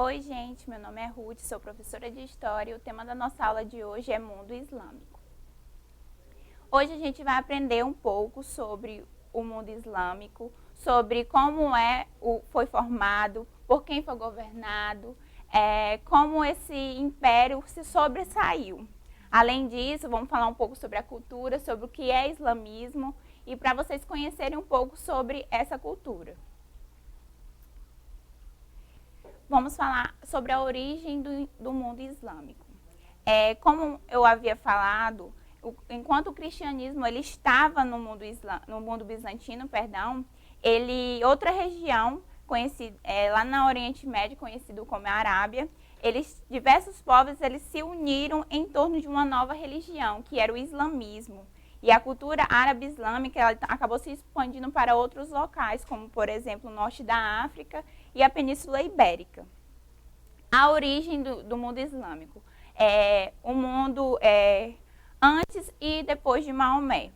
Oi, gente, meu nome é Ruth, sou professora de História e o tema da nossa aula de hoje é Mundo Islâmico. Hoje a gente vai aprender um pouco sobre o mundo islâmico, sobre como foi formado, por quem foi governado, como esse império se sobressaiu. Além disso, vamos falar um pouco sobre a cultura, sobre o que é islamismo e para vocês conhecerem um pouco sobre essa cultura. Vamos falar sobre a origem do mundo islâmico. Como eu havia falado, enquanto o cristianismo ele estava no mundo bizantino, outra região conhecida, lá no Oriente Médio, conhecido como a Arábia, diversos povos eles se uniram em torno de uma nova religião, que era o islamismo. E a cultura árabe-islâmica ela acabou se expandindo para outros locais, como, por exemplo, o norte da África e a Península Ibérica. A origem do mundo islâmico. O mundo antes e depois de Maomé.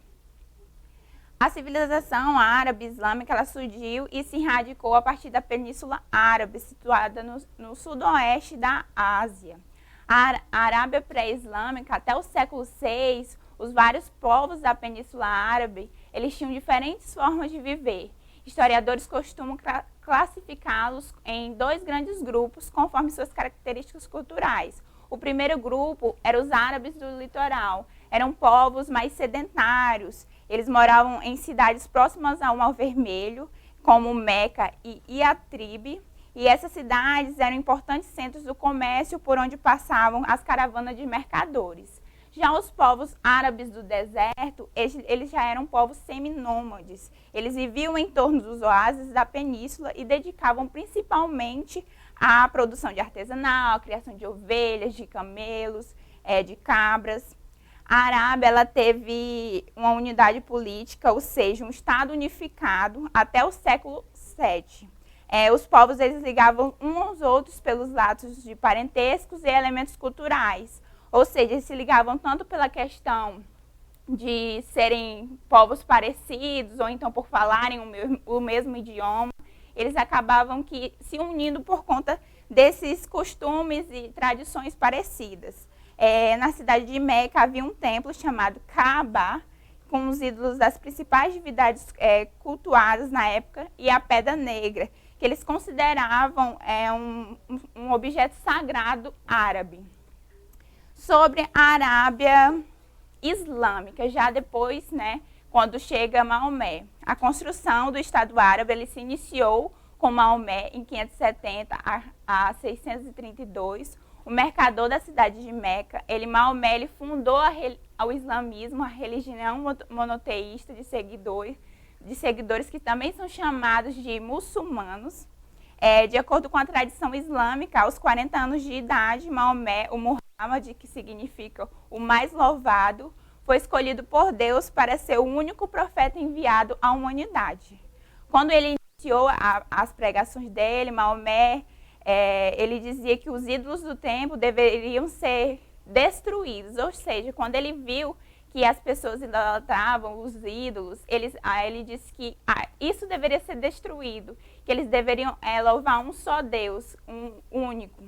A civilização árabe-islâmica ela surgiu e se radicou a partir da Península Árabe, situada no sudoeste da Ásia. A Arábia pré-islâmica, até o século VI, os vários povos da Península Árabe, eles tinham diferentes formas de viver. Historiadores costumam classificá-los em dois grandes grupos, conforme suas características culturais. O primeiro grupo eram os árabes do litoral. Eram povos mais sedentários. Eles moravam em cidades próximas ao Mar Vermelho, como Meca e Iatribe. E essas cidades eram importantes centros do comércio por onde passavam as caravanas de mercadores. Já os povos árabes do deserto, eles já eram povos seminômades. Eles viviam em torno dos oásis da península e dedicavam principalmente à produção de artesanal, à criação de ovelhas, de camelos, de cabras. A Arábia ela teve uma unidade política, ou seja, um Estado unificado até o século VII. Os povos eles ligavam uns aos outros pelos laços de parentescos e elementos culturais. Ou seja, eles se ligavam tanto pela questão de serem povos parecidos, ou então por falarem o mesmo idioma, eles acabavam se unindo por conta desses costumes e tradições parecidas. Na cidade de Meca havia um templo chamado Kaaba, com os ídolos das principais divindades cultuadas na época, e a Pedra Negra, que eles consideravam um objeto sagrado árabe. Sobre a Arábia Islâmica, já depois, quando chega Maomé. A construção do Estado Árabe ele se iniciou com Maomé em 570 a 632. O mercador da cidade de Meca, Maomé, ele fundou o islamismo, a religião monoteísta de seguidores que também são chamados de muçulmanos. De acordo com a tradição islâmica, aos 40 anos de idade, Maomé, o Muhammad, que significa o mais louvado, foi escolhido por Deus para ser o único profeta enviado à humanidade. Quando ele iniciou as pregações dele, Maomé, ele dizia que os ídolos do templo deveriam ser destruídos, ou seja, quando ele viu que as pessoas idolatravam os ídolos, ele disse que isso deveria ser destruído, que eles deveriam louvar um só Deus, um único.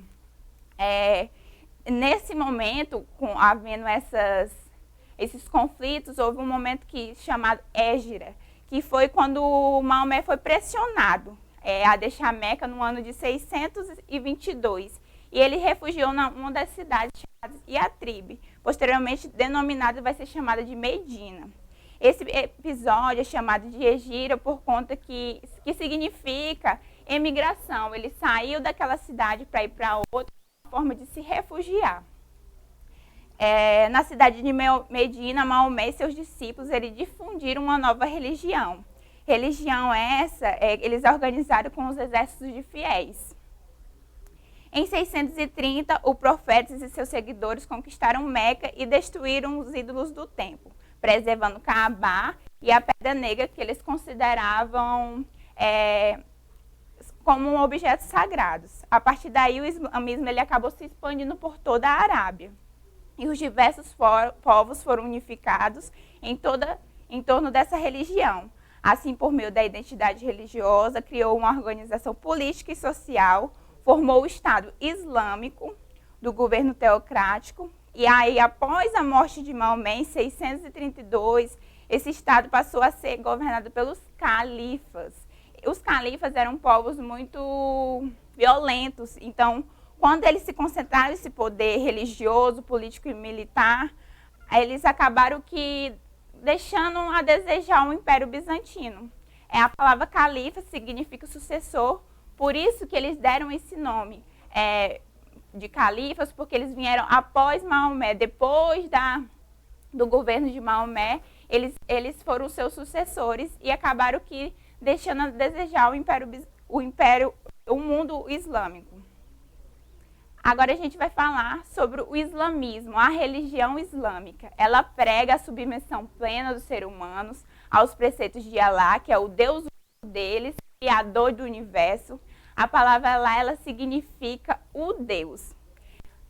Nesse momento, havendo esses conflitos, houve um momento chamado Égira, que foi quando Maomé foi pressionado a deixar Meca no ano de 622. E ele refugiou numa das cidades chamadas Iatribe, posteriormente denominada vai ser chamada de Medina. Esse episódio é chamado de Égira por conta que significa emigração. Ele saiu daquela cidade para ir para outra, uma forma de se refugiar. Na cidade de Medina, Maomé e seus discípulos eles difundiram uma nova religião. Religião essa, eles organizaram com os exércitos de fiéis. Em 630, o profeta e seus seguidores conquistaram Meca e destruíram os ídolos do templo, preservando Kaaba e a Pedra Negra, que eles consideravam como objetos sagrados. A partir daí, o islamismo ele acabou se expandindo por toda a Arábia. E os diversos povos foram unificados em torno dessa religião. Assim, por meio da identidade religiosa, criou uma organização política e social, formou o Estado Islâmico do governo teocrático. E aí, após a morte de Maomé, em 632, esse Estado passou a ser governado pelos califas. Os califas eram povos muito violentos, então, quando eles se concentraram esse poder religioso, político e militar, eles acabaram que deixando a desejar o Império Bizantino. A palavra califa significa sucessor, por isso que eles deram esse nome de califas, porque eles vieram após Maomé, depois do governo de Maomé, eles foram os seus sucessores e acabaram que deixando a desejar o mundo islâmico. Agora a gente vai falar sobre o islamismo, a religião islâmica. Ela prega a submissão plena dos seres humanos aos preceitos de Alá, que é o Deus deles, criador do universo. A palavra Alá, ela significa o Deus.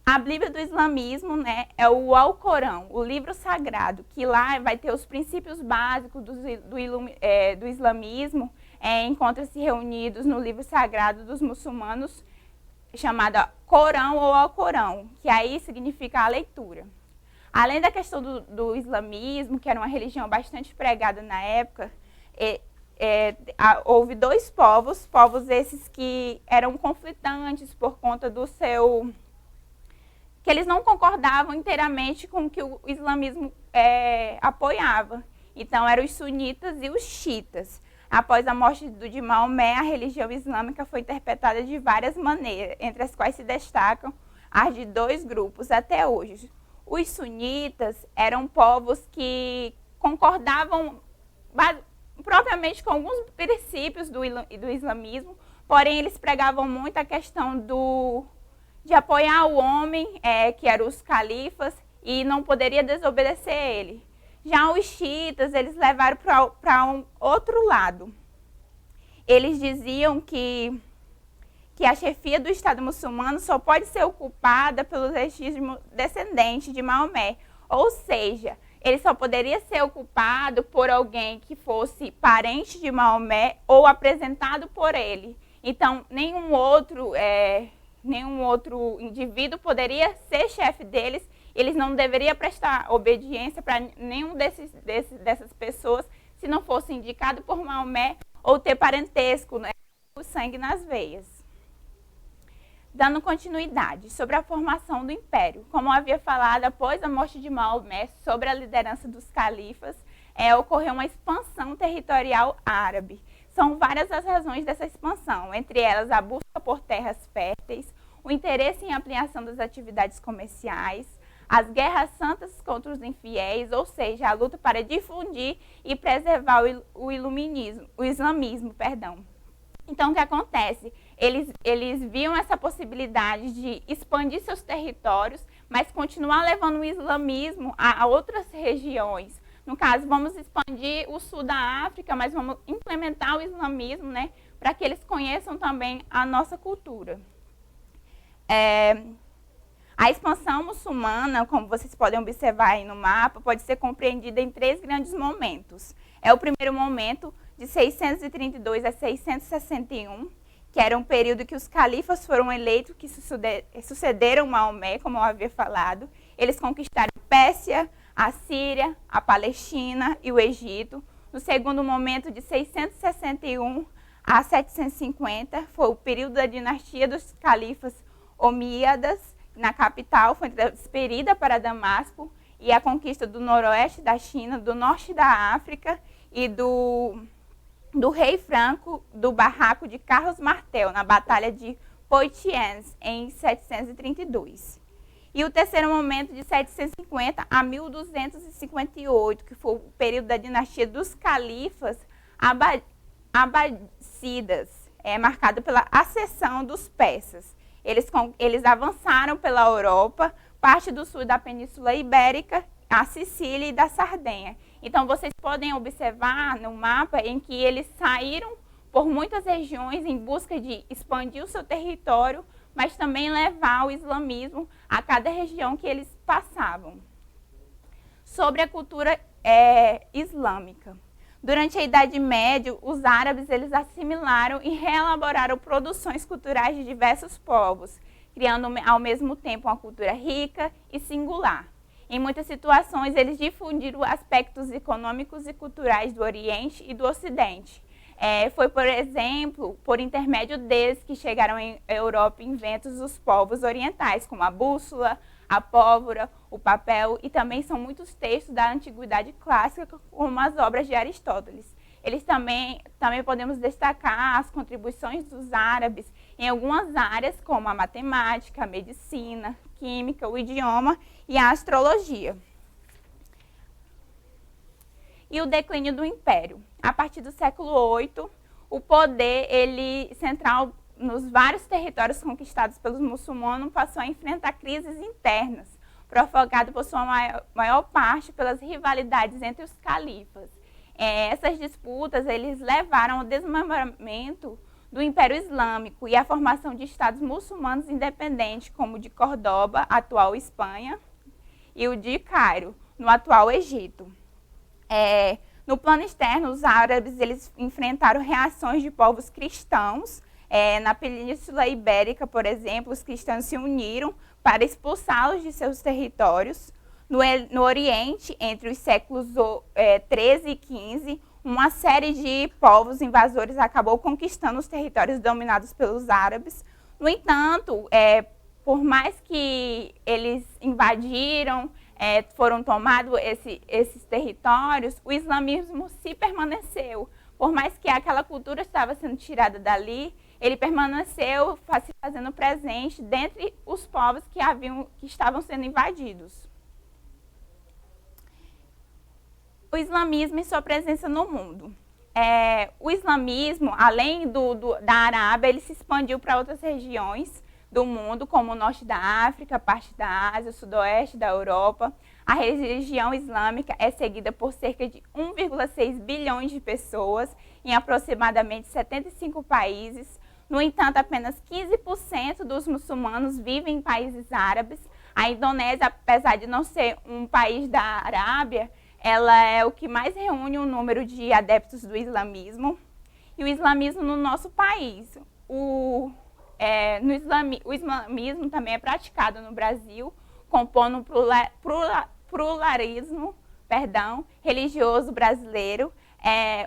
A Bíblia do islamismo, né, é o Alcorão, o livro sagrado, que lá vai ter os princípios básicos do islamismo, encontra-se reunidos no livro sagrado dos muçulmanos, chamado Corão ou Alcorão, que aí significa a leitura. Além da questão do islamismo, que era uma religião bastante pregada na época, houve dois povos esses que eram conflitantes por conta do seu... que eles não concordavam inteiramente com o que o islamismo apoiava. Então, eram os sunitas e os xiitas. Após a morte de Maomé, a religião islâmica foi interpretada de várias maneiras, entre as quais se destacam as de dois grupos até hoje. Os sunitas eram povos que concordavam propriamente com alguns princípios do islamismo, porém eles pregavam muito a questão de apoiar o homem, que eram os califas, e não poderia desobedecer ele. Já os xiitas, eles levaram para um outro lado. Eles diziam que a chefia do Estado muçulmano só pode ser ocupada pelo legítimo descendente de Maomé. Ou seja, ele só poderia ser ocupado por alguém que fosse parente de Maomé ou apresentado por ele. Então, nenhum outro indivíduo poderia ser chefe deles. Eles não deveriam prestar obediência para nenhum dessas pessoas se não fosse indicado por Maomé ou ter parentesco, né, o sangue nas veias. Dando continuidade sobre a formação do império. Como eu havia falado, após a morte de Maomé, sobre a liderança dos califas, ocorreu uma expansão territorial árabe. São várias as razões dessa expansão, entre elas a busca por terras férteis, o interesse em ampliação das atividades comerciais, as guerras santas contra os infiéis, ou seja, a luta para difundir e preservar o islamismo. Então, o que acontece? Eles viam essa possibilidade de expandir seus territórios, mas continuar levando o islamismo a outras regiões. No caso, vamos expandir o sul da África, mas vamos implementar o islamismo, né, para que eles conheçam também a nossa cultura. A expansão muçulmana, como vocês podem observar aí no mapa, pode ser compreendida em três grandes momentos. O primeiro momento, de 632 a 661, que era um período que os califas foram eleitos, que sucederam Maomé, como eu havia falado. Eles conquistaram Pérsia, a Síria, a Palestina e o Egito. No segundo momento, de 661 a 750, foi o período da dinastia dos califas omíadas. Na capital foi transferida para Damasco, e a conquista do noroeste da China, do norte da África e do rei franco do barraco de Carlos Martel, na Batalha de Poitiers, em 732. E o terceiro momento, de 750 a 1258, que foi o período da dinastia dos califas abássidas, marcado pela acessão dos persas. Eles avançaram pela Europa, parte do sul da Península Ibérica, a Sicília e da Sardenha. Então, vocês podem observar no mapa em que eles saíram por muitas regiões em busca de expandir o seu território, mas também levar o islamismo a cada região que eles passavam. Sobre a cultura islâmica. Durante a Idade Média, os árabes eles assimilaram e reelaboraram produções culturais de diversos povos, criando ao mesmo tempo uma cultura rica e singular. Em muitas situações, eles difundiram aspectos econômicos e culturais do Oriente e do Ocidente. Foi, por exemplo, por intermédio deles que chegaram em Europa inventos dos povos orientais, como a bússola, a pólvora, o papel, e também são muitos textos da Antiguidade Clássica, como as obras de Aristóteles. Eles também podemos destacar as contribuições dos árabes em algumas áreas, como a matemática, a medicina, química, o idioma e a astrologia. E o declínio do Império. A partir do século VIII, o poder central nos vários territórios conquistados pelos muçulmanos passou a enfrentar crises internas, provocado por sua maior parte pelas rivalidades entre os califas. Essas disputas eles levaram ao desmembramento do Império Islâmico e à formação de estados muçulmanos independentes, como o de Córdoba, atual Espanha, e o de Cairo, no atual Egito. No plano externo, os árabes eles enfrentaram reações de povos cristãos. Na Península Ibérica, por exemplo, os cristãos se uniram para expulsá-los de seus territórios. No Oriente, entre os séculos 13 e 15, uma série de povos invasores acabou conquistando os territórios dominados pelos árabes. No entanto, por mais que eles invadiram, foram tomados esses territórios, o islamismo se permaneceu. Por mais que aquela cultura estava sendo tirada dali, ele permaneceu se fazendo presente dentre os povos que estavam sendo invadidos. O islamismo e sua presença no mundo. O islamismo, além da Arábia, ele se expandiu para outras regiões do mundo, como o norte da África, parte da Ásia, o sudoeste da Europa. A religião islâmica é seguida por cerca de 1,6 bilhões de pessoas em aproximadamente 75 países. No entanto, apenas 15% dos muçulmanos vivem em países árabes. A Indonésia, apesar de não ser um país da Arábia, ela é o que mais reúne o número de adeptos do islamismo. E o islamismo no nosso país. O islamismo também é praticado no Brasil, compondo um pluralismo religioso brasileiro.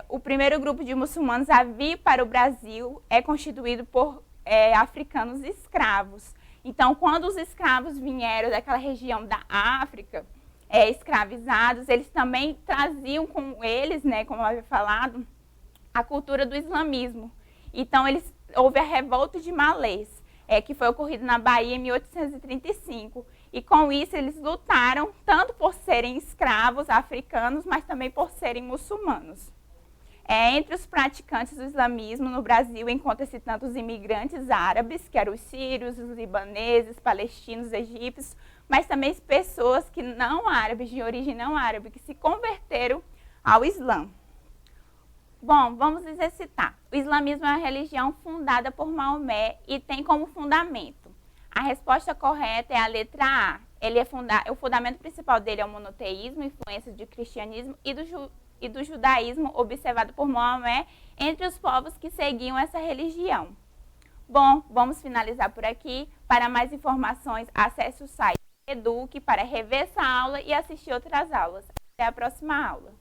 O primeiro grupo de muçulmanos a vir para o Brasil é constituído por africanos escravos. Então, quando os escravos vieram daquela região da África, escravizados, eles também traziam com eles, como eu havia falado, a cultura do islamismo. Então, houve a revolta de Malês, que foi ocorrida na Bahia em 1835. E com isso eles lutaram tanto por serem escravos africanos, mas também por serem muçulmanos. Entre os praticantes do islamismo no Brasil encontram-se tanto os imigrantes árabes, que eram os sírios, os libaneses, palestinos, egípcios, mas também pessoas que não árabes, de origem não árabe, que se converteram ao Islã. Bom, vamos exercitar. O islamismo é uma religião fundada por Maomé e tem como fundamento. A resposta correta é a letra A. O fundamento principal dele é o monoteísmo, influência do cristianismo e do judaísmo observado por Maomé entre os povos que seguiam essa religião. Bom, vamos finalizar por aqui. Para mais informações, acesse o site Eduque para rever essa aula e assistir outras aulas. Até a próxima aula.